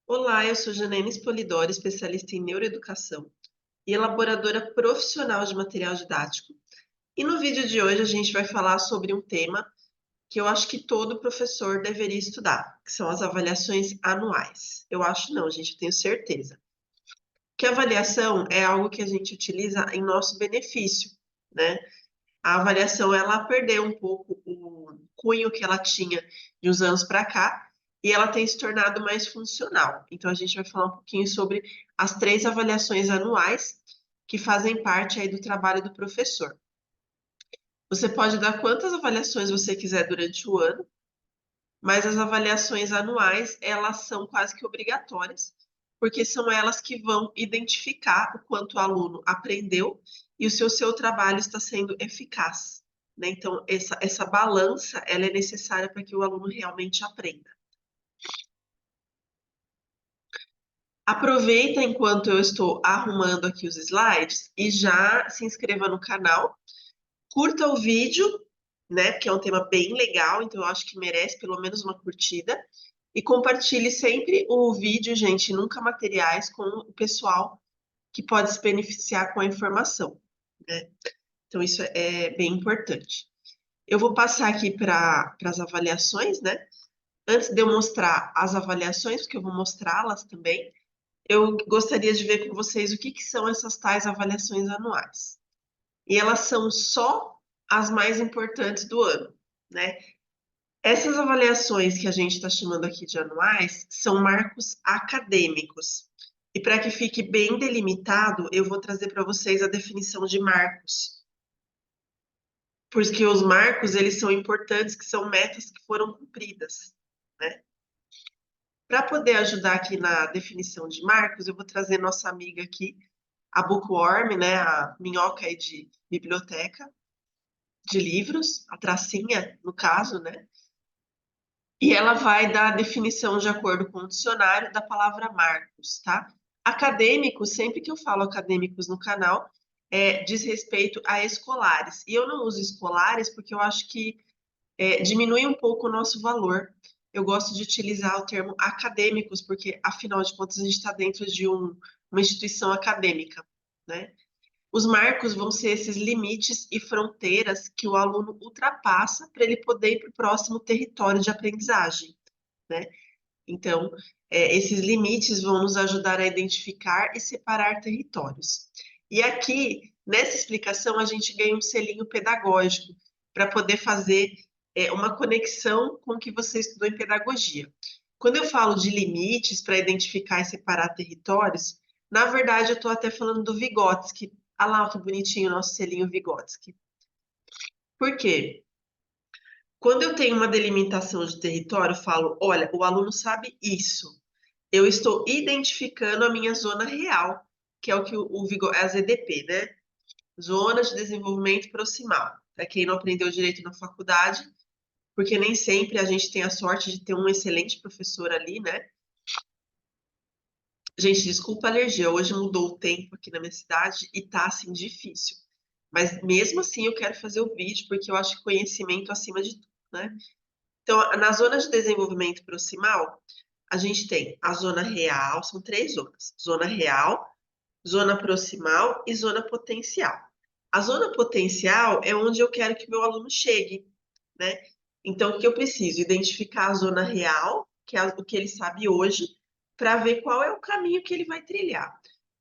Olá, eu sou Janaína Polidori, especialista em neuroeducação e elaboradora profissional de material didático. E no vídeo de hoje a gente vai falar sobre um tema que eu acho que todo professor deveria estudar, que são as avaliações anuais. Eu acho não, gente, eu tenho certeza. Que a avaliação é algo que a gente utiliza em nosso benefício, né? A avaliação, ela perdeu um pouco o cunho que ela tinha de uns anos para cá e ela tem se tornado mais funcional. Então, a gente vai falar um pouquinho sobre as 3 avaliações anuais que fazem parte aí do trabalho do professor. Você pode dar quantas avaliações você quiser durante o ano, mas as avaliações anuais, elas são quase que obrigatórias, porque são elas que vão identificar o quanto o aluno aprendeu e se o seu trabalho está sendo eficaz, né? Então, essa balança, ela é necessária para que o aluno realmente aprenda. Aproveita enquanto eu estou arrumando aqui os slides e já se inscreva no canal, curta o vídeo, né? Porque é um tema bem legal, então eu acho que merece pelo menos uma curtida. E compartilhe sempre o vídeo, gente, nunca materiais, com o pessoal que pode se beneficiar com a informação, né? Então, isso é bem importante. Eu vou passar aqui para as avaliações, né? Antes de eu mostrar as avaliações, porque eu vou mostrá-las também, eu gostaria de ver com vocês o que são essas tais avaliações anuais. E elas são só as mais importantes do ano, né? Essas avaliações que a gente está chamando aqui de anuais são marcos acadêmicos. E para que fique bem delimitado, eu vou trazer para vocês a definição de marcos. Porque os marcos, eles são importantes, que são metas que foram cumpridas, né? Para poder ajudar aqui na definição de marcos, eu vou trazer nossa amiga aqui, a Bookworm, né, a minhoca aí de biblioteca, de livros, a tracinha, no caso, né? E ela vai dar a definição de acordo com o dicionário da palavra marcos, tá? Acadêmicos, sempre que eu falo acadêmicos no canal, diz respeito a escolares. E eu não uso escolares porque eu acho que diminui um pouco o nosso valor. Eu gosto de utilizar o termo acadêmicos, porque, afinal de contas, a gente está dentro de uma instituição acadêmica, né? Os marcos vão ser esses limites e fronteiras que o aluno ultrapassa para ele poder ir para o próximo território de aprendizagem, né? Então, esses limites vão nos ajudar a identificar e separar territórios. E aqui, nessa explicação, a gente ganha um selinho pedagógico para poder fazer uma conexão com o que você estudou em pedagogia. Quando eu falo de limites para identificar e separar territórios, na verdade, eu estou até falando do Vygotsky. Olha lá que bonitinho o nosso selinho Vygotsky. Por quê? Quando eu tenho uma delimitação de território, eu falo, olha, o aluno sabe isso. Eu estou identificando a minha zona real, que é o que é a ZDP, né? Zona de Desenvolvimento Proximal. Para quem não aprendeu direito na faculdade, porque nem sempre a gente tem a sorte de ter um excelente professor ali, né? Gente, desculpa a alergia, hoje mudou o tempo aqui na minha cidade e tá assim difícil. Mas mesmo assim eu quero fazer o vídeo porque eu acho que conhecimento acima de tudo, né? Então, na zona de desenvolvimento proximal, a gente tem a zona real, são 3 zonas: zona real, zona proximal e zona potencial. A zona potencial é onde eu quero que meu aluno chegue, né? Então, o que eu preciso? Identificar a zona real, que é o que ele sabe hoje, para ver qual é o caminho que ele vai trilhar.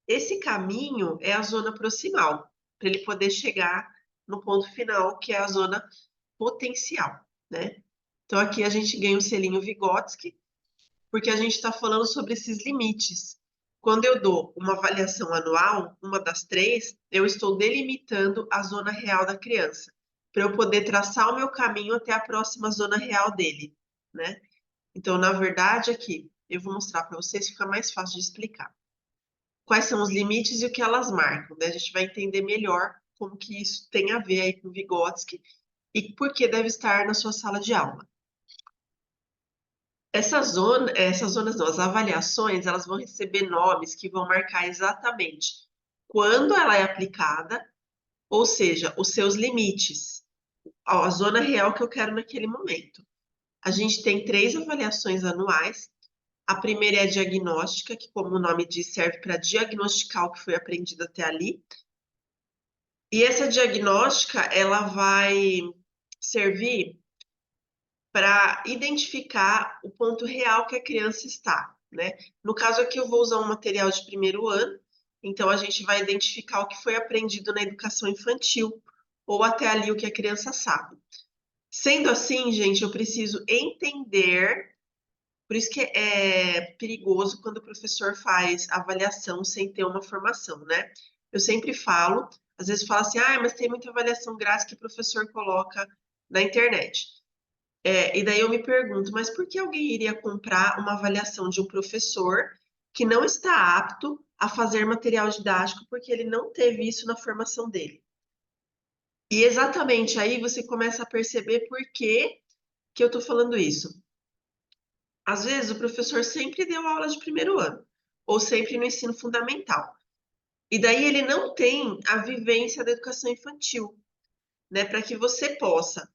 Esse caminho é a zona proximal, para ele poder chegar no ponto final, que é a zona potencial, né? Então, aqui a gente ganha o selinho Vygotsky, porque a gente está falando sobre esses limites. Quando eu dou uma avaliação anual, uma das 3, eu estou delimitando a zona real da criança, para eu poder traçar o meu caminho até a próxima zona real dele, né? Então, na verdade, aqui, eu vou mostrar para vocês, fica mais fácil de explicar. Quais são os limites e o que elas marcam, né? A gente vai entender melhor como que isso tem a ver aí com Vygotsky e por que deve estar na sua sala de aula. Essas zonas não, as avaliações, elas vão receber nomes que vão marcar exatamente quando ela é aplicada, ou seja, os seus limites, a zona real que eu quero naquele momento. A gente tem 3 avaliações anuais, A primeira é a diagnóstica, que, como o nome diz, serve para diagnosticar o que foi aprendido até ali. E essa diagnóstica, ela vai servir para identificar o ponto real que a criança está, né? No caso aqui, eu vou usar um material de primeiro ano, então a gente vai identificar o que foi aprendido na educação infantil, ou até ali o que a criança sabe. Sendo assim, gente, eu preciso entender, por isso que é perigoso quando o professor faz avaliação sem ter uma formação, né? Eu sempre falo, às vezes falo assim, ah, mas tem muita avaliação grátis que o professor coloca na internet. E daí eu me pergunto, mas por que alguém iria comprar uma avaliação de um professor que não está apto a fazer material didático porque ele não teve isso na formação dele? E exatamente aí você começa a perceber por que eu estou falando isso. Às vezes o professor sempre deu aula de primeiro ano, ou sempre no ensino fundamental. E daí ele não tem a vivência da educação infantil, né? Para que você possa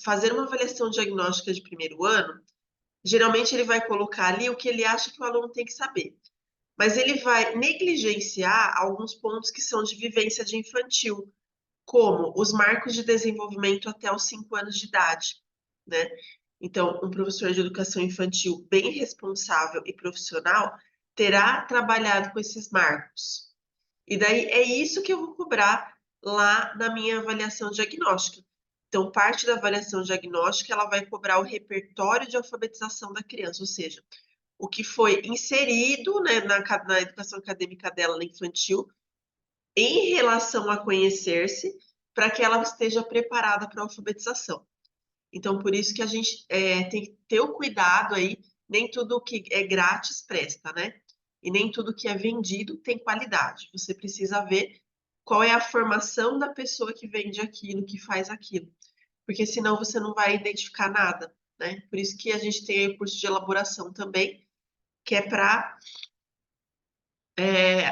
fazer uma avaliação diagnóstica de primeiro ano, geralmente ele vai colocar ali o que ele acha que o aluno tem que saber. Mas ele vai negligenciar alguns pontos que são de vivência de infantil, como os marcos de desenvolvimento até os 5 anos de idade, né? Então, um professor de educação infantil bem responsável e profissional terá trabalhado com esses marcos. E daí é isso que eu vou cobrar lá na minha avaliação diagnóstica. Então, parte da avaliação diagnóstica, ela vai cobrar o repertório de alfabetização da criança, ou seja, o que foi inserido, né, na educação acadêmica dela na infantil, em relação a conhecer-se, para que ela esteja preparada para a alfabetização. Então, por isso que a gente tem que ter o cuidado aí, nem tudo que é grátis presta, né? E nem tudo que é vendido tem qualidade. Você precisa ver qual é a formação da pessoa que vende aquilo, que faz aquilo. Porque senão você não vai identificar nada, né? Por isso que a gente tem o curso de elaboração também, que é para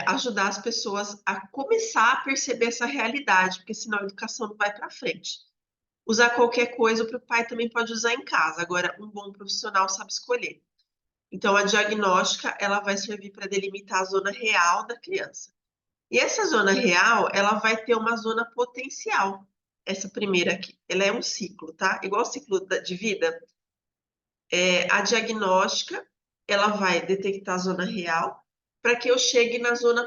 ajudar as pessoas a começar a perceber essa realidade, porque senão a educação não vai para frente. Usar qualquer coisa, o pai também pode usar em casa. Agora, um bom profissional sabe escolher. Então, a diagnóstica, ela vai servir para delimitar a zona real da criança. E essa zona real, ela vai ter uma zona potencial. Essa primeira aqui, ela é um ciclo, tá? Igual o ciclo de vida. A diagnóstica, ela vai detectar a zona real para que eu chegue na zona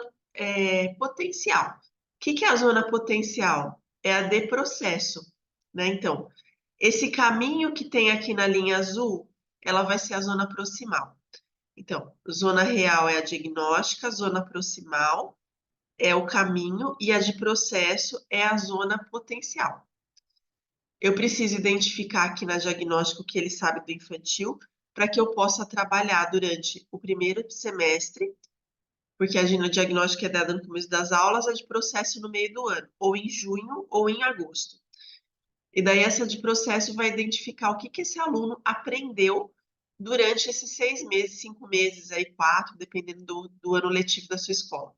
potencial. O que é a zona potencial? É a de processo, né? Então, esse caminho que tem aqui na linha azul, ela vai ser a zona proximal. Então, zona real é a diagnóstica, zona proximal é o caminho e a de processo é a zona potencial. Eu preciso identificar aqui na diagnóstico o que ele sabe do infantil para que eu possa trabalhar durante o primeiro semestre, porque a diagnóstica é dada no começo das aulas, a de processo no meio do ano, ou em junho ou em agosto. E daí essa de processo vai identificar o que esse aluno aprendeu durante esses 6 meses, 5 meses, aí 4, dependendo do ano letivo da sua escola.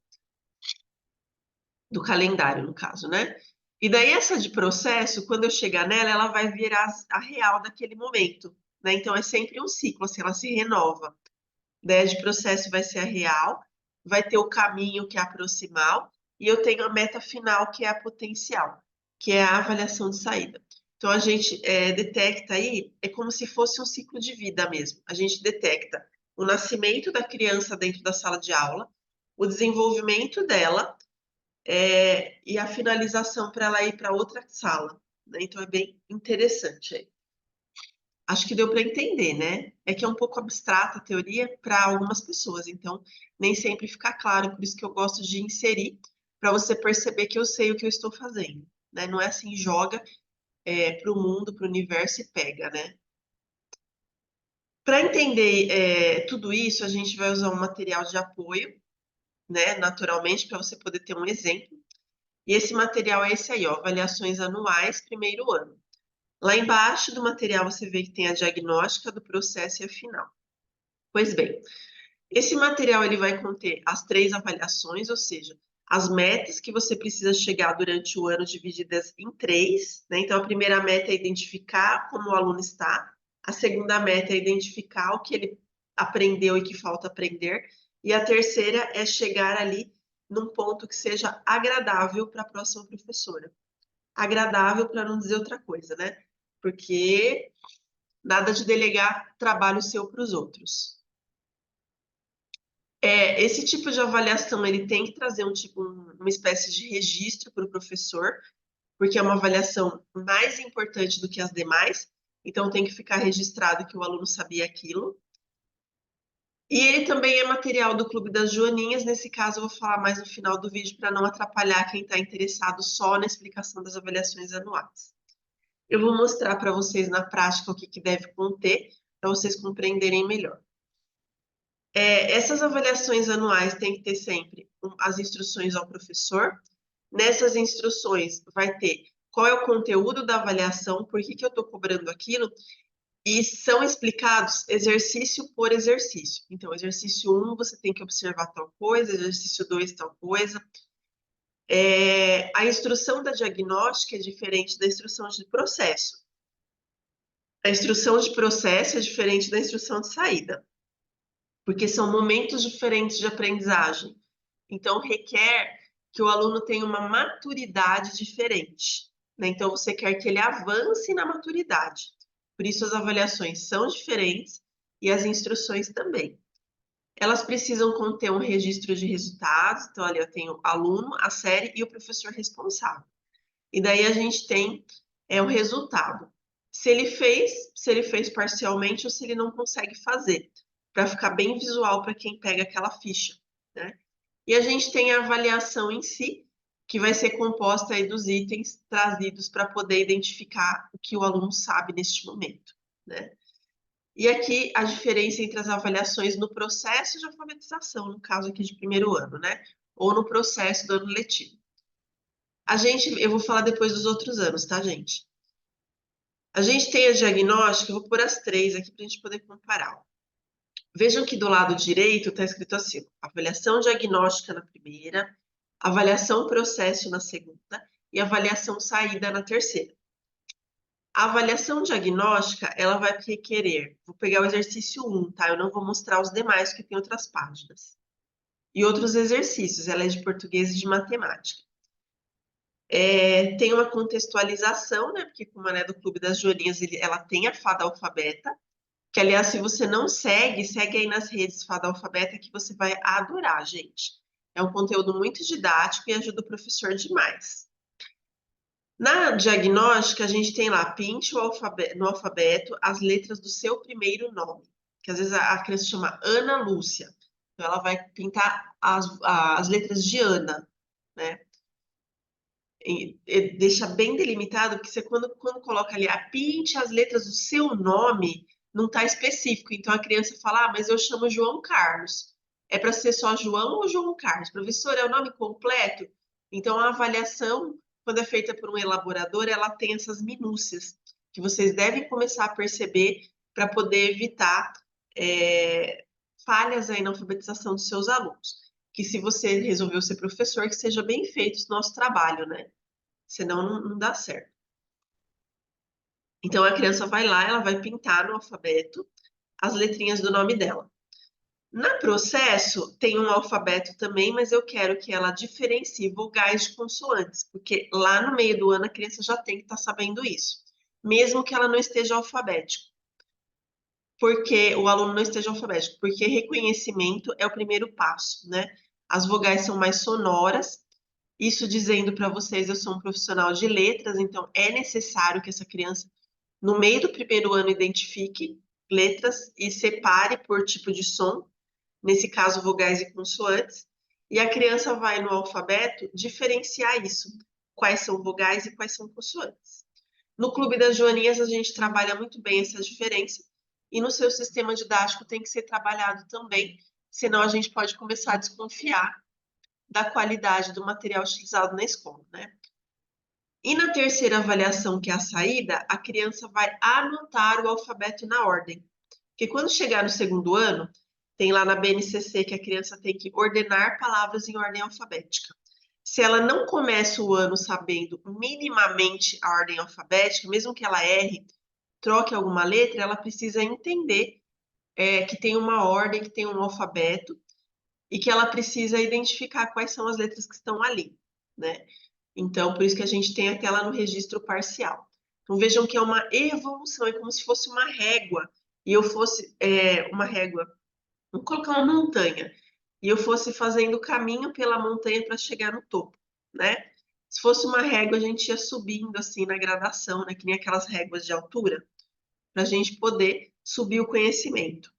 Do calendário, no caso, né? E daí essa de processo, quando eu chegar nela, ela vai virar a real daquele momento, né? Então é sempre um ciclo, assim, ela se renova. Daí a de processo vai ser a real, vai ter o caminho, que é a proximal, e eu tenho a meta final, que é a potencial, que é a avaliação de saída. Então a gente detecta aí, é como se fosse um ciclo de vida mesmo. A gente detecta o nascimento da criança dentro da sala de aula, o desenvolvimento dela, e a finalização para ela ir para outra sala, né? Então é bem interessante aí. Acho que deu para entender, né? É que é um pouco abstrata a teoria para algumas pessoas, então nem sempre fica claro, por isso que eu gosto de inserir, para você perceber que eu sei o que eu estou fazendo, né? Não é assim, joga para o mundo, para o universo e pega, né? Para entender tudo isso, a gente vai usar um material de apoio, né? Naturalmente, para você poder ter um exemplo. E esse material é esse aí, ó, avaliações anuais, primeiro ano. Lá embaixo do material você vê que tem a diagnóstica do processo e a final. Pois bem, esse material ele vai conter as 3 avaliações, ou seja, as metas que você precisa chegar durante o ano divididas em 3, né? Então, a primeira meta é identificar como o aluno está, A segunda meta é identificar o que ele aprendeu e que falta aprender. E a terceira é chegar ali num ponto que seja agradável para a próxima professora. Agradável para não dizer outra coisa, né? Porque nada de delegar trabalho seu para os outros. Esse tipo de avaliação ele tem que trazer uma espécie de registro para o professor, porque é uma avaliação mais importante do que as demais, então tem que ficar registrado que o aluno sabia aquilo. E ele também é material do Clube das Joaninhas, nesse caso eu vou falar mais no final do vídeo para não atrapalhar quem está interessado só na explicação das avaliações anuais. Eu vou mostrar para vocês na prática o que deve conter, para vocês compreenderem melhor. Essas avaliações anuais têm que ter sempre as instruções ao professor. Nessas instruções vai ter qual é o conteúdo da avaliação, por que eu estou cobrando aquilo, e são explicados exercício por exercício. Então, exercício 1, você tem que observar tal coisa, exercício 2, tal coisa. A instrução da diagnóstica é diferente da instrução de processo. A instrução de processo é diferente da instrução de saída, porque são momentos diferentes de aprendizagem. Então, requer que o aluno tenha uma maturidade diferente, né? Então, você quer que ele avance na maturidade. Por isso, as avaliações são diferentes e as instruções também. Elas precisam conter um registro de resultados. Então, ali eu tenho aluno, a série e o professor responsável. E daí a gente tem o resultado. Se ele fez parcialmente ou se ele não consegue fazer, para ficar bem visual para quem pega aquela ficha, né? E a gente tem a avaliação em si, que vai ser composta aí dos itens trazidos para poder identificar o que o aluno sabe neste momento, né? E aqui a diferença entre as avaliações no processo de alfabetização, no caso aqui de primeiro ano, né? Ou no processo do ano letivo. Eu vou falar depois dos outros anos, tá, gente? A gente tem a diagnóstica, eu vou pôr as três aqui para a gente poder comparar. Vejam que do lado direito está escrito assim: avaliação diagnóstica na primeira, avaliação processo na segunda e avaliação saída na terceira. A avaliação diagnóstica, ela vai requerer, vou pegar o exercício 1, tá? Eu não vou mostrar os demais, que tem outras páginas. E outros exercícios, ela é de português e de matemática. Tem uma contextualização, né? Porque como ela é do Clube das Joaninhas, ela tem a fada alfabeta, que aliás, se você não segue aí nas redes Fada Alfabeta, que você vai adorar, gente. É um conteúdo muito didático e ajuda o professor demais. Na diagnóstica, a gente tem lá, pinte no alfabeto as letras do seu primeiro nome, que às vezes a criança chama Ana Lúcia. Então, ela vai pintar as letras de Ana, né? E deixa bem delimitado, porque você quando coloca ali, pinte as letras do seu nome, não está específico. Então a criança fala, mas eu chamo João Carlos. É para ser só João ou João Carlos? Professor, é o nome completo? Então a avaliação, quando é feita por um elaborador, ela tem essas minúcias que vocês devem começar a perceber para poder evitar falhas aí na alfabetização dos seus alunos. Que se você resolveu ser professor, que seja bem feito o nosso trabalho, né? Senão não dá certo. Então a criança vai lá, ela vai pintar no alfabeto as letrinhas do nome dela. No processo tem um alfabeto também, mas eu quero que ela diferencie vogais de consoantes, porque lá no meio do ano a criança já tem que estar sabendo isso, mesmo que ela não esteja alfabético. Porque o aluno não esteja alfabético, porque reconhecimento é o primeiro passo, né? As vogais são mais sonoras. Isso dizendo para vocês, eu sou um profissional de letras, então é necessário que essa criança, no meio do primeiro ano, identifique letras e separe por tipo de som, nesse caso, vogais e consoantes, e a criança vai no alfabeto diferenciar isso, quais são vogais e quais são consoantes. No Clube das Joaninhas, a gente trabalha muito bem essa diferença, e no seu sistema didático tem que ser trabalhado também, senão a gente pode começar a desconfiar da qualidade do material utilizado na escola, né? E na terceira avaliação, que é a saída, a criança vai anotar o alfabeto na ordem. Porque quando chegar no segundo ano, tem lá na BNCC que a criança tem que ordenar palavras em ordem alfabética. Se ela não começa o ano sabendo minimamente a ordem alfabética, mesmo que ela erre, troque alguma letra, ela precisa entender que tem uma ordem, que tem um alfabeto, e que ela precisa identificar quais são as letras que estão ali, né? Então, por isso que a gente tem a tela no registro parcial. Então, vejam que é uma evolução, é como se fosse uma régua, e eu fosse uma régua, vamos colocar uma montanha, e eu fosse fazendo o caminho pela montanha para chegar no topo, né? Se fosse uma régua, a gente ia subindo assim na gradação, né? Que nem aquelas réguas de altura, para a gente poder subir o conhecimento,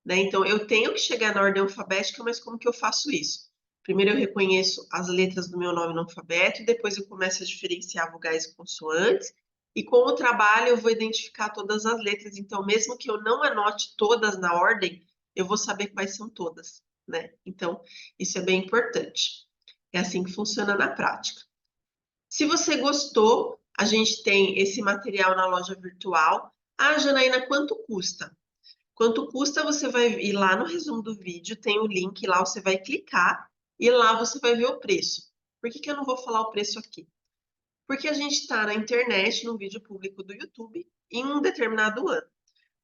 né? Então, eu tenho que chegar na ordem alfabética, mas como que eu faço isso? Primeiro eu reconheço as letras do meu nome no alfabeto, depois eu começo a diferenciar vogais e consoantes, e com o trabalho eu vou identificar todas as letras. Então, mesmo que eu não anote todas na ordem, eu vou saber quais são todas, né? Então, isso é bem importante. É assim que funciona na prática. Se você gostou, a gente tem esse material na loja virtual. Ah, Janaína, quanto custa? Quanto custa, você vai ir lá no resumo do vídeo, tem o link lá, você vai clicar e lá você vai ver o preço. Por que que eu não vou falar o preço aqui? Porque a gente está na internet, no vídeo público do YouTube, em um determinado ano.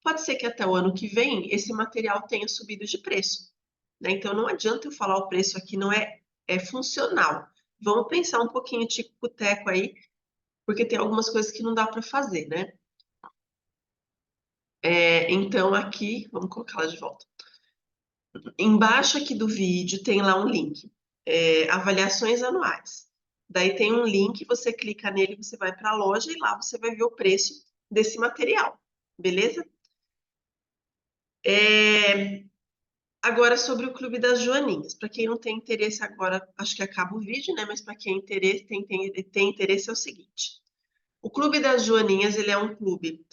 Pode ser que até o ano que vem esse material tenha subido de preço, né? Então não adianta eu falar o preço aqui, não é funcional. Vamos pensar um pouquinho tico-teco aí, porque tem algumas coisas que não dá para fazer, né? Então aqui, vamos colocá-la de volta. Embaixo aqui do vídeo tem lá um link, avaliações anuais. Daí tem um link, você clica nele, você vai para a loja e lá você vai ver o preço desse material, beleza? Agora sobre o Clube das Joaninhas. Para quem não tem interesse agora, acho que acaba o vídeo, né? Mas para quem tem interesse é o seguinte. O Clube das Joaninhas, ele é um clube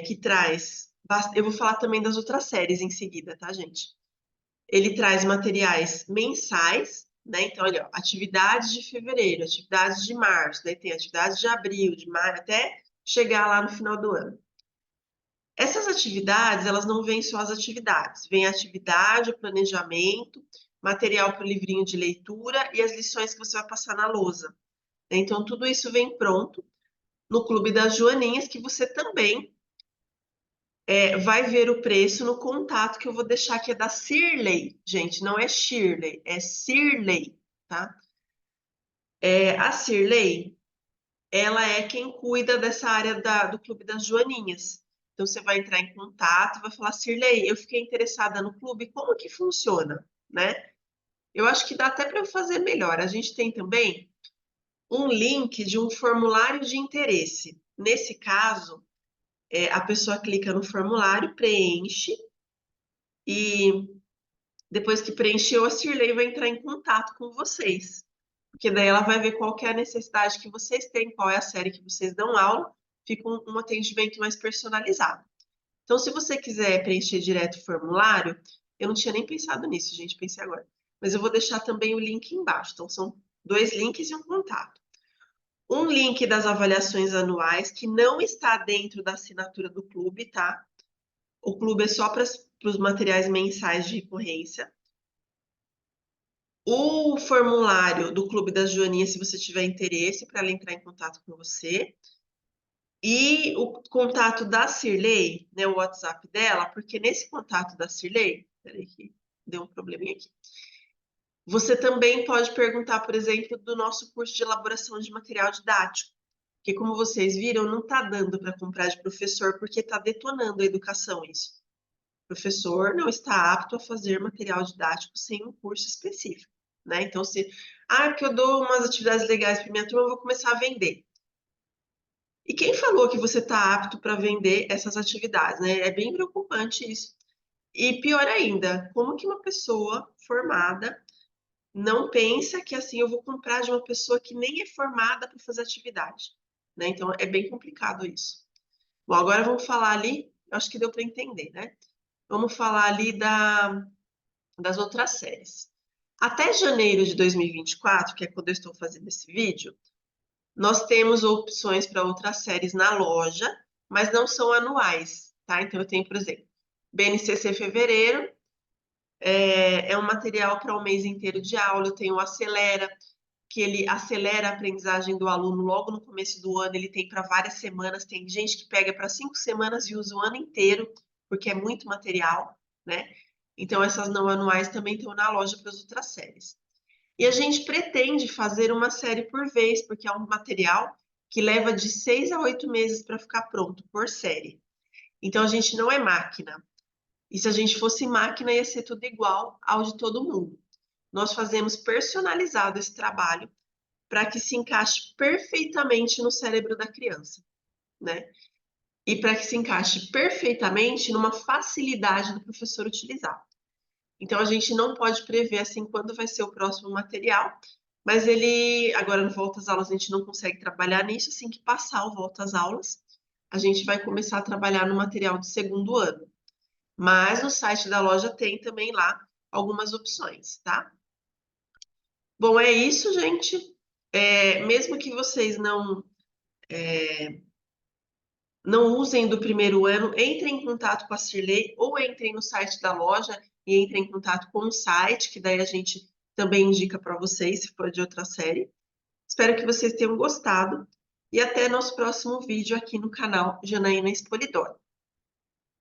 que traz... Eu vou falar também das outras séries em seguida, tá, gente? Ele traz materiais mensais, né? Então, olha, ó, atividades de fevereiro, atividades de março, daí tem atividades de abril, de maio, até chegar lá no final do ano. Essas atividades, elas não vêm só as atividades, vem a atividade, o planejamento, material para o livrinho de leitura e as lições que você vai passar na lousa. Então, tudo isso vem pronto no Clube das Joaninhas, que você também vai ver o preço no contato que eu vou deixar aqui, é da Cirlei, gente, não é Shirley, é Cirlei, tá? A Cirlei, ela é quem cuida dessa área do Clube das Joaninhas. Então, você vai entrar em contato e vai falar, Cirlei, eu fiquei interessada no clube, como que funciona, né? Eu acho que dá até para eu fazer melhor. A gente tem também um link de um formulário de interesse. Nesse caso, a pessoa clica no formulário, preenche, e depois que preencheu, a Cirlei vai entrar em contato com vocês. Porque daí ela vai ver qual que é a necessidade que vocês têm, qual é a série que vocês dão aula, fica um atendimento mais personalizado. Então, se você quiser preencher direto o formulário, eu não tinha nem pensado nisso, gente, pensei agora. Mas eu vou deixar também o link embaixo. Então, são 2 links e um contato. Um link das avaliações anuais, que não está dentro da assinatura do clube, tá? O clube é só para os materiais mensais de recorrência. O formulário do Clube das Joaninhas, se você tiver interesse, para ela entrar em contato com você. E o contato da Cirlei, né, o WhatsApp dela, porque nesse contato da Cirlei, peraí que deu um probleminha aqui. Você também pode perguntar, por exemplo, do nosso curso de elaboração de material didático, que como vocês viram, não está dando para comprar de professor, porque está detonando a educação isso. O professor não está apto a fazer material didático sem um curso específico, né? Então, porque eu dou umas atividades legais para minha turma, eu vou começar a vender. E quem falou que você está apto para vender essas atividades, né? É bem preocupante isso. E pior ainda, como que uma pessoa formada não pensa que assim eu vou comprar de uma pessoa que nem é formada para fazer atividade, né? Então é bem complicado isso. Bom, agora vamos falar ali, acho que deu para entender, né? Vamos falar ali das outras séries. Até janeiro de 2024, que é quando eu estou fazendo esse vídeo, nós temos opções para outras séries na loja, mas não são anuais, tá? Então, eu tenho, por exemplo, BNCC Fevereiro, é um material para um mês inteiro de aula. Eu tenho o Acelera, que ele acelera a aprendizagem do aluno logo no começo do ano, ele tem para várias semanas, tem gente que pega para 5 semanas e usa o ano inteiro, porque é muito material, né? Então, essas não anuais também estão na loja para as outras séries. E a gente pretende fazer uma série por vez, porque é um material que leva de 6 a 8 meses para ficar pronto por série. Então, a gente não é máquina. E se a gente fosse máquina, ia ser tudo igual ao de todo mundo. Nós fazemos personalizado esse trabalho para que se encaixe perfeitamente no cérebro da criança, né? E para que se encaixe perfeitamente numa facilidade do professor utilizar. Então a gente não pode prever assim quando vai ser o próximo material, mas ele agora no volta às aulas a gente não consegue trabalhar nisso, assim que passar o volta às aulas, a gente vai começar a trabalhar no material do segundo ano. Mas no site da loja tem também lá algumas opções, tá? Bom, é isso, gente. Mesmo que vocês não usem do primeiro ano, entrem em contato com a Cirlei ou entrem no site da loja e entrem em contato com o site, que daí a gente também indica para vocês, se for de outra série. Espero que vocês tenham gostado e até nosso próximo vídeo aqui no canal Janaína Expolidoro.